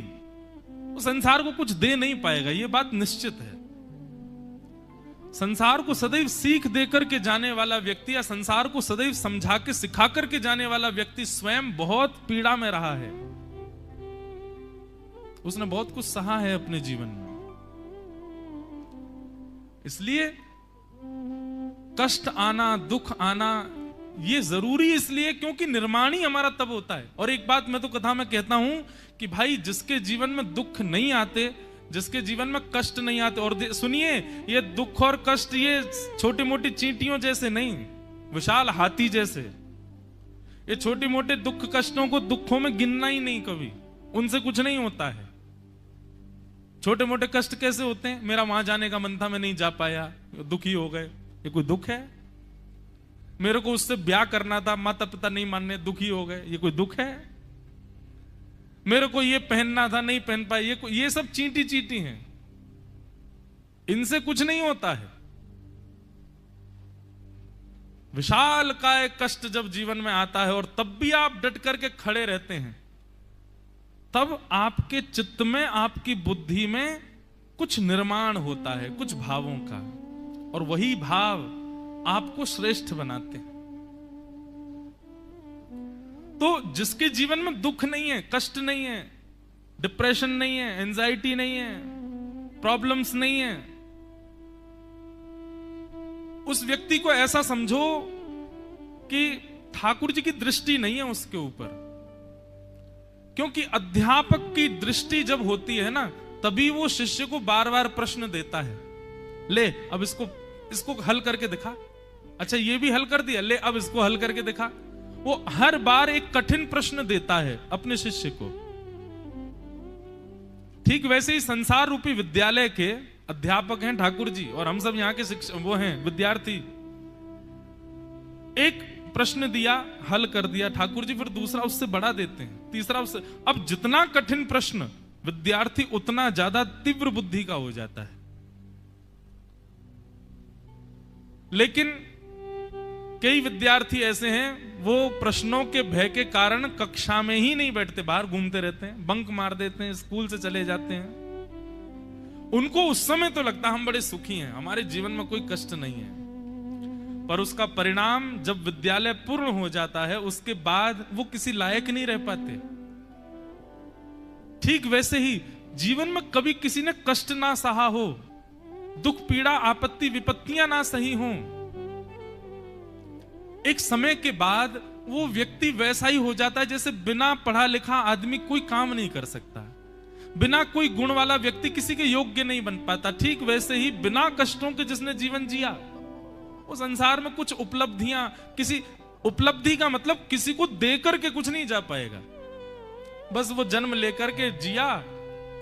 संसार को कुछ दे नहीं पाएगा, यह बात निश्चित है। संसार को सदैव सीख देकर के जाने वाला व्यक्ति या संसार को सदैव समझा के सिखा करके जाने वाला व्यक्ति स्वयं बहुत पीड़ा में रहा है। उसने बहुत कुछ सहा है अपने जीवन में। इसलिए कष्ट आना, दुख आना ये जरूरी इसलिए क्योंकि निर्माण ही हमारा तब होता है। और एक बात मैं तो कथा में कहता हूं कि भाई, जिसके जीवन में दुख नहीं आते, जिसके जीवन में कष्ट नहीं आते, और सुनिए, ये दुख और कष्ट ये छोटी मोटी चींटियों जैसे नहीं, विशाल हाथी जैसे। ये छोटे मोटे दुख कष्टों को दुखों में गिनना ही नहीं कभी, उनसे कुछ नहीं होता है। छोटे मोटे कष्ट कैसे होते हैं? मेरा वहां जाने का मन था, मैं नहीं जा पाया, दुखी हो गए, ये कोई दुख है? मेरे को उससे ब्याह करना था, माता पिता नहीं मानने, दुखी हो गए, ये कोई दुख है? मेरे को ये पहनना था, नहीं पहन पाए, ये सब चींटी चींटी हैं, इनसे कुछ नहीं होता है। विशाल काय कष्ट जब जीवन में आता है और तब भी आप डट करके खड़े रहते हैं, तब आपके चित्त में, आपकी बुद्धि में कुछ निर्माण होता है, कुछ भावों का, और वही भाव आपको श्रेष्ठ बनाते हैं। तो जिसके जीवन में दुख नहीं है, कष्ट नहीं है, डिप्रेशन नहीं है, एंजाइटी नहीं है, प्रॉब्लम्स नहीं है, उस व्यक्ति को ऐसा समझो कि ठाकुर जी की दृष्टि नहीं है उसके ऊपर। क्योंकि अध्यापक की दृष्टि जब होती है ना, तभी वो शिष्य को बार बार प्रश्न देता है, ले अब इसको हल करके दिखा, अच्छा ये भी हल कर दिया, ले अब इसको हल करके दिखा। वो हर बार एक कठिन प्रश्न देता है अपने शिष्य को। ठीक वैसे ही संसार रूपी विद्यालय के अध्यापक हैं ठाकुर जी, और हम सब यहाँ के शिक्षक वो हैं विद्यार्थी। एक प्रश्न दिया, हल कर दिया ठाकुर जी, फिर दूसरा उससे बड़ा देते हैं, तीसरा उससे। अब जितना कठिन प्रश्न विद्यार्थी, उतना ज्यादा तीव्र बुद्धि का हो जाता है। लेकिन कई विद्यार्थी ऐसे हैं, वो प्रश्नों के भय के कारण कक्षा में ही नहीं बैठते, बाहर घूमते रहते हैं, बंक मार देते हैं, स्कूल से चले जाते हैं। उनको उस समय तो लगता हम बड़े सुखी हैं, हमारे जीवन में कोई कष्ट नहीं है, पर उसका परिणाम जब विद्यालय पूर्ण हो जाता है, उसके बाद वो किसी लायक नहीं रह पाते। ठीक वैसे ही जीवन में कभी किसी ने कष्ट ना सहा हो, दुख पीड़ा आपत्ति विपत्तियां ना सही हों, एक समय के बाद वो व्यक्ति वैसा ही हो जाता है जैसे बिना पढ़ा लिखा आदमी कोई काम नहीं कर सकता, बिना कोई गुण वाला व्यक्ति किसी के योग्य नहीं बन पाता। ठीक वैसे ही बिना कष्टों के जिसने जीवन जिया, वो संसार में कुछ उपलब्धियां, किसी उपलब्धि का मतलब किसी को देकर के कुछ नहीं जा पाएगा, बस वो जन्म लेकर के जिया,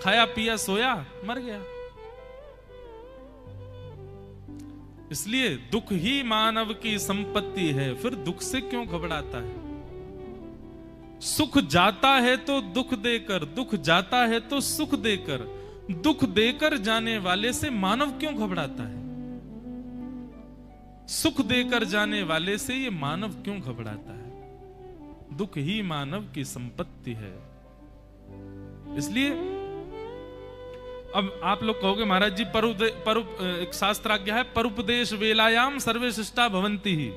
खाया पिया सोया, मर गया। इसलिए दुख ही मानव की संपत्ति है, फिर दुख से क्यों घबराता है? सुख जाता है तो दुख देकर, दुख जाता है तो सुख देकर, दुख देकर जाने वाले से मानव क्यों घबराता है? सुख देकर जाने वाले से ये मानव क्यों घबराता है? दुख ही मानव की संपत्ति है। इसलिए अब आप लोग कहोगे महाराज जी एक शास्त्र आज्ञा है, परुपदेश वेलायाम सर्वे शिष्टा भवंती ही,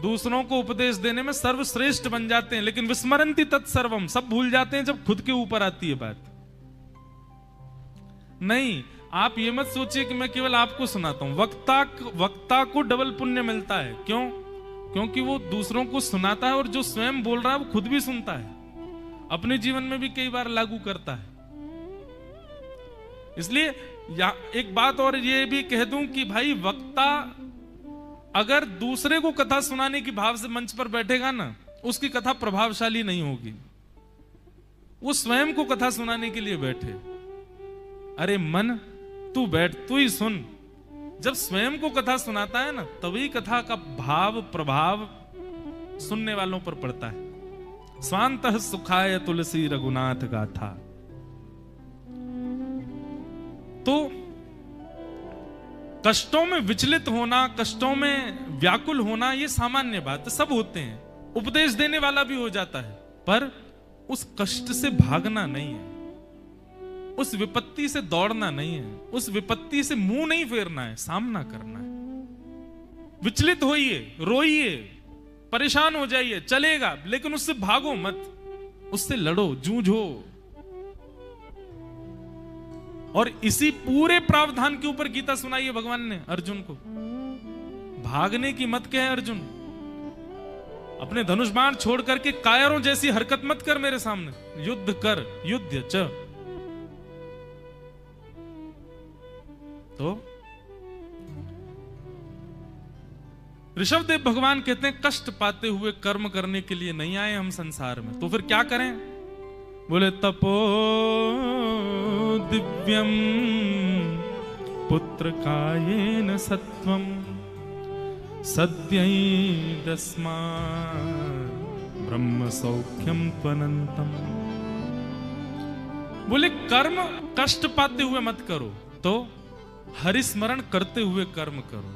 दूसरों को उपदेश देने में सर्वश्रेष्ठ बन जाते हैं, लेकिन विस्मरंती तत्सर्वम, सब भूल जाते हैं जब खुद के ऊपर आती है बात। नहीं, आप ये मत सोचिए कि मैं केवल आपको सुनाता हूं। वक्ता को डबल पुण्य मिलता है। क्यों? क्योंकि वो दूसरों को सुनाता है और जो स्वयं बोल रहा है वो खुद भी सुनता है, अपने जीवन में भी कई बार लागू करता है। इसलिए एक बात और ये भी कह दूं कि भाई, वक्ता अगर दूसरे को कथा सुनाने की भाव से मंच पर बैठेगा ना, उसकी कथा प्रभावशाली नहीं होगी। वो स्वयं को कथा सुनाने के लिए बैठे। अरे मन, तू बैठ, तू ही सुन। जब स्वयं को कथा सुनाता है ना, तभी कथा का भाव प्रभाव सुनने वालों पर पड़ता है। स्वांतः सुखाय तुलसी रघुनाथ गाथा। तो कष्टों में विचलित होना, कष्टों में व्याकुल होना, ये सामान्य बात है, सब होते हैं। उपदेश देने वाला भी हो जाता है, पर उस कष्ट से भागना नहीं है, उस विपत्ति से दौड़ना नहीं है, उस विपत्ति से मुंह नहीं फेरना है, सामना करना है। विचलित होइए, रोइए, परेशान हो जाइए, चलेगा, लेकिन उससे भागो मत, उससे लड़ो, जूझो। और इसी पूरे प्रावधान के ऊपर गीता सुनाई है भगवान ने अर्जुन को। भागने की मत कहे अर्जुन, अपने धनुष बाण छोड़ करके कायरों जैसी हरकत मत कर मेरे सामने, युद्ध कर, युद्ध च। तो ऋषभदेव भगवान कहते हैं, कष्ट पाते हुए कर्म करने के लिए नहीं आए हम संसार में। तो फिर क्या करें? बोले, तपो दिव्यम पुत्र कायेन सत्वम सद्यैदस्मा ब्रह्म सौख्यम त्वनंतम। बोले, कर्म कष्ट पाते हुए मत करो, तो हरिस्मरण करते हुए कर्म करो।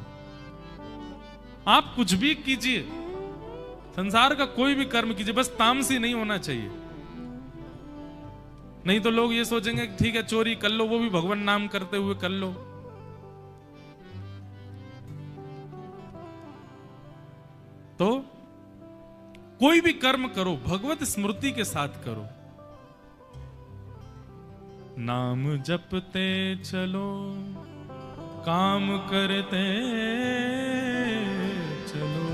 आप कुछ भी कीजिए, संसार का कोई भी कर्म कीजिए, बस तामसी नहीं होना चाहिए। नहीं तो लोग ये सोचेंगे कि ठीक है चोरी कर लो, वो भी भगवान नाम करते हुए कर लो। तो कोई भी कर्म करो, भगवत स्मृति के साथ करो। नाम जपते चलो, काम करते चलो,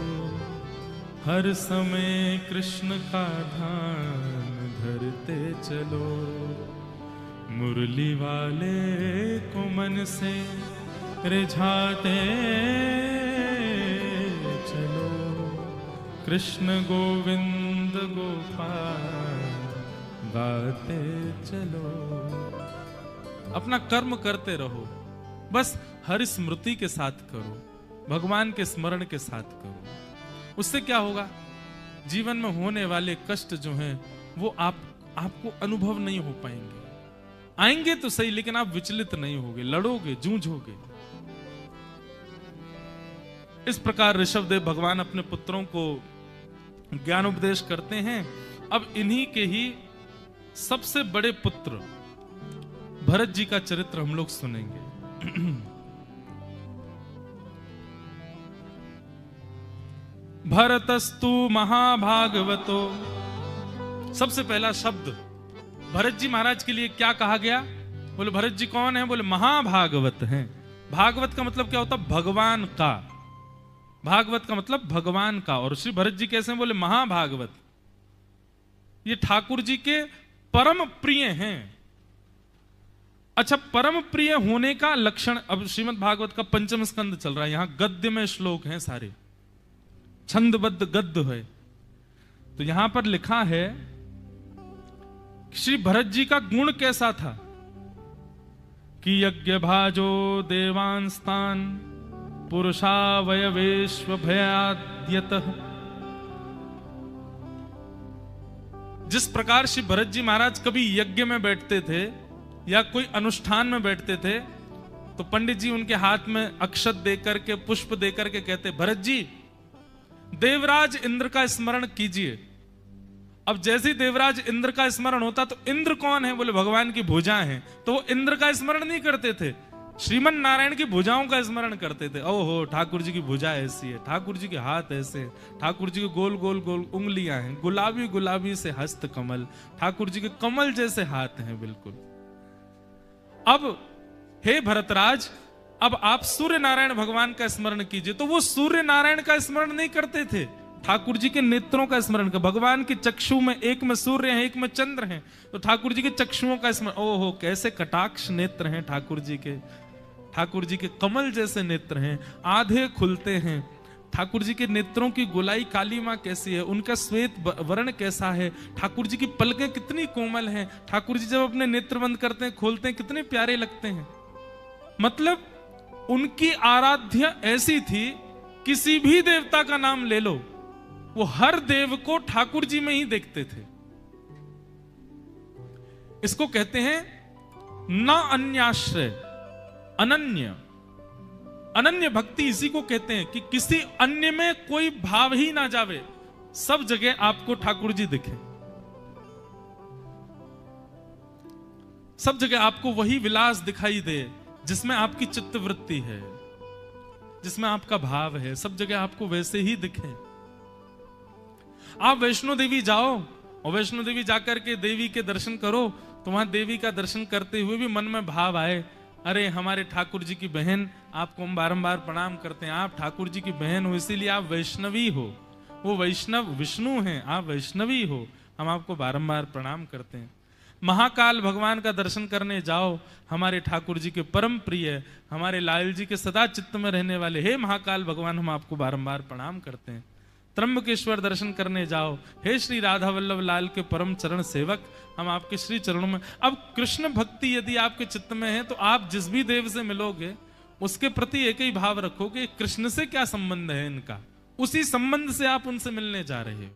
हर समय कृष्ण का ध्यान धरते चलो। मुरली वाले को मन से रिझाते चलो, कृष्ण गोविंद गोपाल गाते चलो। अपना कर्म करते रहो, बस हरि स्मृति के साथ करो, भगवान के स्मरण के साथ करो। उससे क्या होगा? जीवन में होने वाले कष्ट जो हैं वो आपको अनुभव नहीं हो पाएंगे। आएंगे तो सही, लेकिन आप विचलित नहीं होगे, लड़ोगे, जूझोगे। इस प्रकार ऋषभदेव भगवान अपने पुत्रों को ज्ञान उपदेश करते हैं। अब इन्हीं के ही सबसे बड़े पुत्र भरत जी का चरित्र हम लोग सुनेंगे। भरतस्तु महाभागवतो। सबसे पहला शब्द भरत जी महाराज के लिए क्या कहा गया? बोले भरत जी कौन है? बोले महाभागवत हैं। भागवत का मतलब क्या होता? भगवान का। भागवत का मतलब भगवान का। और श्री भरत जी कैसे हैं? बोले महाभागवत। ये ठाकुर जी के परम प्रिय हैं। अच्छा, परम प्रिय होने का लक्षण, अब श्रीमद् भागवत का पंचम स्कंद चल रहा है, यहां गद्य में श्लोक हैं, सारे छंदबद्ध गद्य है। तो यहां पर लिखा है श्री भरत जी का गुण कैसा था कि यज्ञ भाजो देवांस्तान पुरुषावयवेश्व भयाद्यतः जिस प्रकार श्री भरत जी महाराज कभी यज्ञ में बैठते थे या कोई अनुष्ठान में बैठते थे, तो पंडित जी उनके हाथ में अक्षत देकर के, पुष्प देकर के कहते, भरत जी देवराज इंद्र का स्मरण कीजिए। अब जैसे ही देवराज इंद्र का स्मरण होता तो इंद्र कौन है? बोले भगवान की भुजाएं हैं। तो वो इंद्र का स्मरण नहीं करते थे, श्रीमन नारायण की भुजाओं का स्मरण करते थे। ओहो, ठाकुर जी की भुजा ऐसी है, ठाकुर जी के हाथ ऐसे हैं, ठाकुर जी के गोल गोल गोल उंगलियां हैं, गुलाबी गुलाबी से हस्त कमल, ठाकुर जी के कमल जैसे हाथ हैं बिल्कुल। अब हे भरतराज, अब आप सूर्य नारायण भगवान का स्मरण कीजिए। तो वो सूर्य नारायण का स्मरण नहीं करते थे, ठाकुर जी के नेत्रों का स्मरण कर। भगवान के चक्षु में, एक में सूर्य है, एक में चंद्र है, तो ठाकुर जी के चक्षुओं का स्मरण। ओहो, कैसे कटाक्ष नेत्र हैं ठाकुर जी के, ठाकुर जी के कमल जैसे नेत्र हैं, आधे खुलते हैं। ठाकुर जी के नेत्रों की गोलाई कालीमा कैसी है, उनका श्वेत वर्ण कैसा है, ठाकुर जी की पलकें कितनी कोमल हैं, ठाकुर जी जब अपने नेत्र बंद करते हैं, खोलते हैं, कितने प्यारे लगते हैं। मतलब उनकी आराध्य ऐसी थी, किसी भी देवता का नाम ले लो, वो हर देव को ठाकुर जी में ही देखते थे। इसको कहते हैं न अन्याश्रय, अनन्य। अनन्य भक्ति इसी को कहते हैं कि किसी अन्य में कोई भाव ही ना जावे, सब जगह आपको ठाकुर जी दिखे, सब जगह आपको वही विलास दिखाई दे जिसमें आपकी चित्तवृत्ति है, जिसमें आपका भाव है, सब जगह आपको वैसे ही दिखे। आप वैष्णो देवी जाओ और वैष्णो देवी जाकर के देवी के दर्शन करो, तो वहां देवी का दर्शन करते हुए भी मन में भाव आए, अरे हमारे ठाकुर जी की बहन, आपको हम बारंबार प्रणाम करते हैं, आप ठाकुर जी की बहन हो, इसीलिए आप वैष्णवी हो, वो वैष्णव विष्णु हैं, आप वैष्णवी हो, हम आपको बारंबार प्रणाम करते हैं। महाकाल भगवान का दर्शन करने जाओ, हमारे ठाकुर जी के परम प्रिय, हमारे लाल जी के सदा चित्त में रहने वाले, हे महाकाल भगवान, हम आपको बारंबार प्रणाम करते हैं। त्र्यंबकेश्वर दर्शन करने जाओ, हे श्री राधा वल्लभ लाल के परम चरण सेवक, हम आपके श्री चरणों में। अब कृष्ण भक्ति यदि आपके चित्त में है, तो आप जिस भी देव से मिलोगे उसके प्रति एक ही भाव रखोगे, कृष्ण से क्या संबंध है इनका, उसी संबंध से आप उनसे मिलने जा रहे हो।